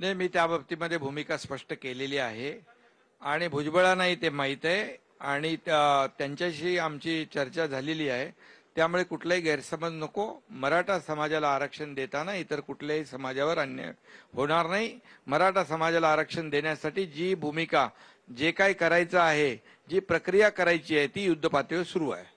नाही, मी त्या बाबतीमध्ये भूमिका स्पष्ट केलेली आहे आणि भुजबळांनाही ते माहीत आहे आणि त्यांच्याशी आमची चर्चा झालेली आहे. त्यामुळे कुठलाही गैरसमज नको. मराठा समाजाला आरक्षण देताना इतर कुठल्याही समाजावर अन्याय होणार नाही. मराठा समाजाला आरक्षण देण्यासाठी जी भूमिका, जे काही करायचं आहे, जी प्रक्रिया करायची आहे, ती युद्धपातळीवर सुरू आहे.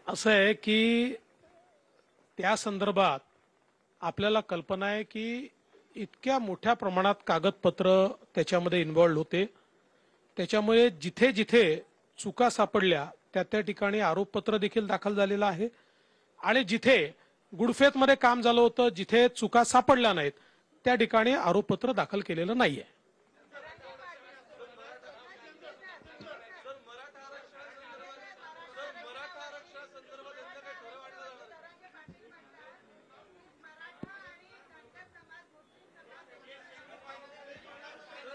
असं आहे की त्या संदर्भात आपल्याला कल्पना आहे की इतक्या मोठ्या प्रमाणात कागदपत्र त्याच्यामध्ये इन्व्हॉल्व होते. त्याच्यामुळे जिथे जिथे चुका सापडल्या त्या ठिकाणी आरोपपत्र देखील दाखल झालेलं आहे आणि जिथे गुडफेथमध्ये काम झालं होतं, जिथे चुका सापडल्या नाहीत त्या ठिकाणी आरोपपत्र दाखल केलेलं नाहीये.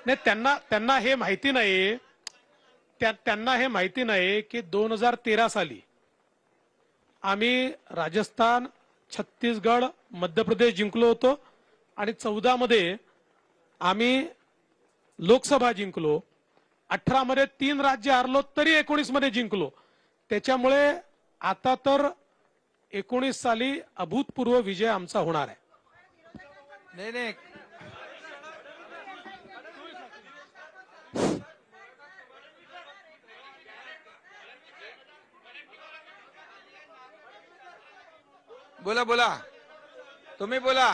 नाही, त्यांना हे माहिती नाही. त्यांना हे माहिती नाही की 2013 साली आम्ही राजस्थान, छत्तीसगड, मध्य प्रदेश जिंकलो होतो आणि 14 मध्ये आम्ही लोकसभा जिंकलो. 18 मध्ये 3 राज्य हरलो तरी 19 मध्ये जिंकलो. त्याच्यामुळे आता तर 19 साली अभूतपूर्व विजय आमचा होणार आहे. नाही नाही, बोला बोला, तुम्ही बोला.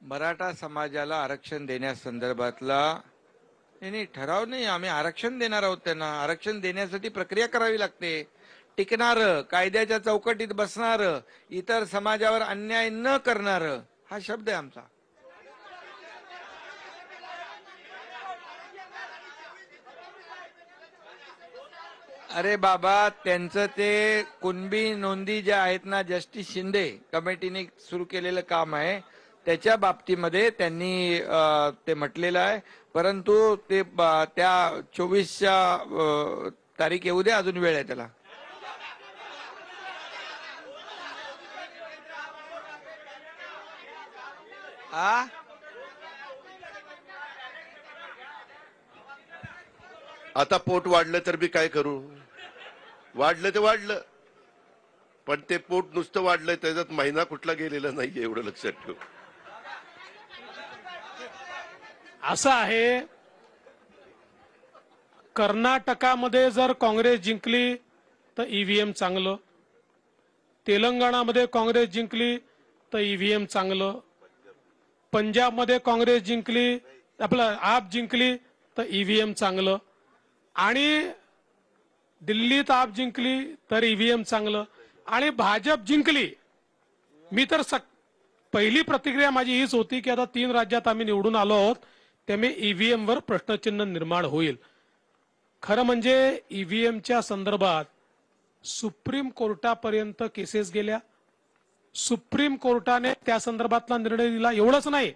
मराठा समाजाला आरक्षण देण्यासंदर्भातला नाही ठराव नाही. आम्ही आरक्षण देणार आहोत. त्यांना आरक्षण देण्यासाठी प्रक्रिया करावी लागते. टिकणार, कायद्याच्या चौकटीत बसणार, इतर समाजावर अन्याय न करणार, हा शब्द आहे आमचा. अरे बाबा, त्यांचं ते कुणबी नोंदी ज्या आहेत ना, जस्टिस शिंदे कमिटीने सुरू केलेलं काम आहे, त्याच्या बाबतीमध्ये त्यांनी ते म्हटलेलं आहे. परंतु ते त्या 24च्या तारीख येऊ दे, अजून वेळ आहे त्याला. आता पोट वाढलं तर बी काय करू? वाढलं ते वाढलं, पण ते पोट नुसतं वाढलंय, त्याच्यात महिना कुठला गेलेला नाहीये, एवढं लक्षात ठेव. असं आहे, कर्नाटकामध्ये जर काँग्रेस जिंकली तर ईव्हीएम चांगलं, तेलंगणामध्ये काँग्रेस जिंकली तर ईव्हीएम चांगलं, पंजाबमध्ये काँग्रेस जिंकली, आपलं आप जिंकली तर ईव्हीएम चांगलं, आणि दिल्लीत आप जिंकली तर ईव्हीएम चांगलं, आणि भाजप जिंकली. मी तर पहिली प्रतिक्रिया माझी हीच होती की आता 3 राज्यात आम्ही निवडून आलो आहोत, त्यामुळे ईव्हीएम वर प्रश्नचिन्ह निर्माण होईल. खरं म्हणजे ईव्हीएमच्या संदर्भात सुप्रीम कोर्टापर्यंत केसेस गेल्या. सुप्रीम कोर्टाने त्या संदर्भातला निर्णय दिला. एवढंच नाही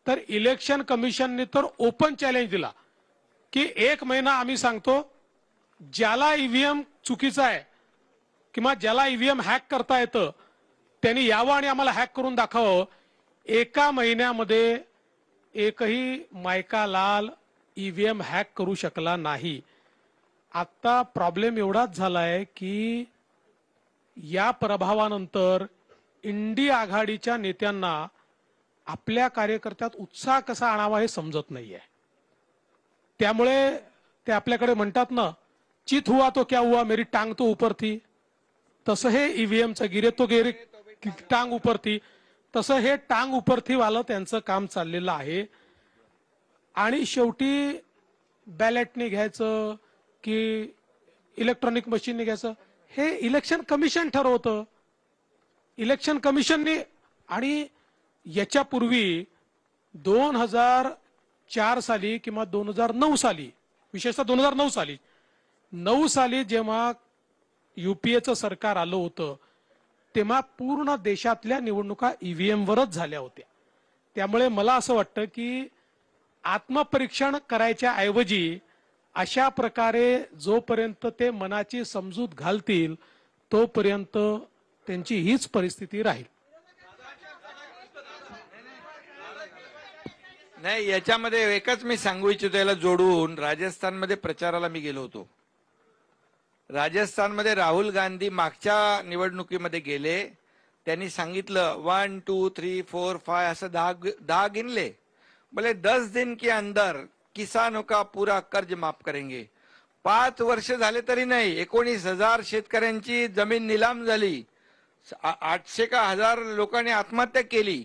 तर इलेक्शन कमिशनने तर ओपन चॅलेंज दिला की 1 महिना आम्ही सांगतो, ज्याला ईव्हीएम चुकीचा आहे किंवा ज्याला ईव्हीएम हॅक करता येतं त्यांनी यावं आणि आम्हाला हॅक करून दाखवावं. 1 महिन्यामध्ये एकही मायका लाल ईव्हीएम हॅक करू शकला नाही. आता प्रॉब्लेम एवढाच झालाय की या प्रभावानंतर इंडिया आघाडीच्या नेत्यांना आपल्या कार्यकर्त्यात उत्साह कसा आणावा हे समजत नाहीये. त्यामुळे ते आपल्याकडे म्हणतात ना, चित हुआ तो क्या हुआ, मेरी टांग तो ऊपर थी. तसं हे ईव्हीएमचं गिरे तो गिरे टांग ऊपर थी, तसं हे टांग ऊपर थी वालं त्यांचं काम चाललेलं आहे. आणि शेवटी बॅलेटने घ्यायचं की इलेक्ट्रॉनिक मशीनने घ्यायचं हे इलेक्शन कमिशन ठरवतं. इलेक्शन कमिशनने, आणि याच्यापूर्वी 2004 साली किंवा 2009 साली, विशेषतः 2009 साली, 9 साली जेव्हा युपीएचं सरकार आलं होतं तेव्हा पूर्ण देशातल्या निवडणुका ईव्हीएम वरच झाल्या होत्या. त्यामुळे मला असं वाटतं की आत्मपरीक्षण करायच्या ऐवजी अशा प्रकारे जोपर्यंत ते मनाची समजूत घालतील तोपर्यंत त्यांची हीच परिस्थिती राहील. नाही, याच्यामध्ये एकच मी सांगू इच्छितो, याला जोडून राजस्थानमध्ये प्रचाराला मी गेलो होतो. राजस्थानमध्ये राहुल गांधी मागच्या निवडणुकीमध्ये गेले. त्यांनी सांगितलं 1 2 3 4 5 असं 10 गिनले. बोले 10 दिन के अंदर किसानों का पूरा कर्ज माफ करेंगे. 5 वर्ष झाले तरी नाही, 19,000 शेतकऱ्यांची जमीन निलाम झाली, 800 का 1000 लोकांनी आत्महत्या केली.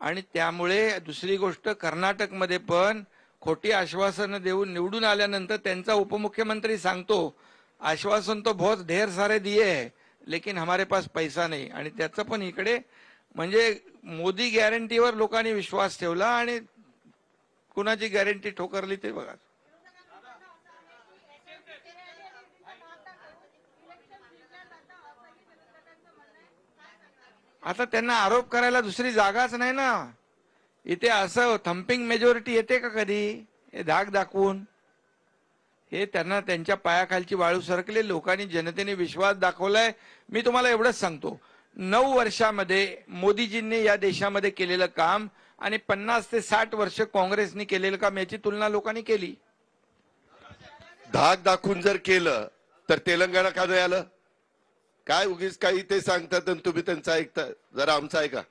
आणि त्यामुळे दुसरी गोष्ट, कर्नाटकमध्ये पण खोटी आश्वासनं देऊन निवडून आल्यानंतर त्यांचा उपमुख्यमंत्री सांगतो आश्वासन तो बहुत ढेर सारे दिए है लेकिन हमारे पास पैसा नाही. आणि त्याचं पण इकडे म्हणजे मोदी गॅरंटीवर लोकांनी विश्वास ठेवला आणि कुणाची गॅरंटी ठोकरली ते बघा. आता त्यांना आरोप करायला दुसरी जागाच नाही ना. इथे असं थम्पिंग मेजॉरिटी येते का कधी? हे धाक दाखवून हे त्यांना त्यांच्या पायाखालची वाळू सरकले. लोकांनी, जनतेने विश्वास दाखवलाय. मी तुम्हाला एवढंच सांगतो, 9 वर्षामध्ये मोदीजींनी या देशामध्ये केलेलं काम आणि 50 ते 60 वर्ष काँग्रेसनी केलेलं काम याची तुलना लोकांनी केली. धाक दाखवून जर केलं तर तेलंगणा का नाही आलं? काय उगीच काही ते सांगतात आणि तुम्ही त्यांचं ऐकता? जरा आमचं ऐका.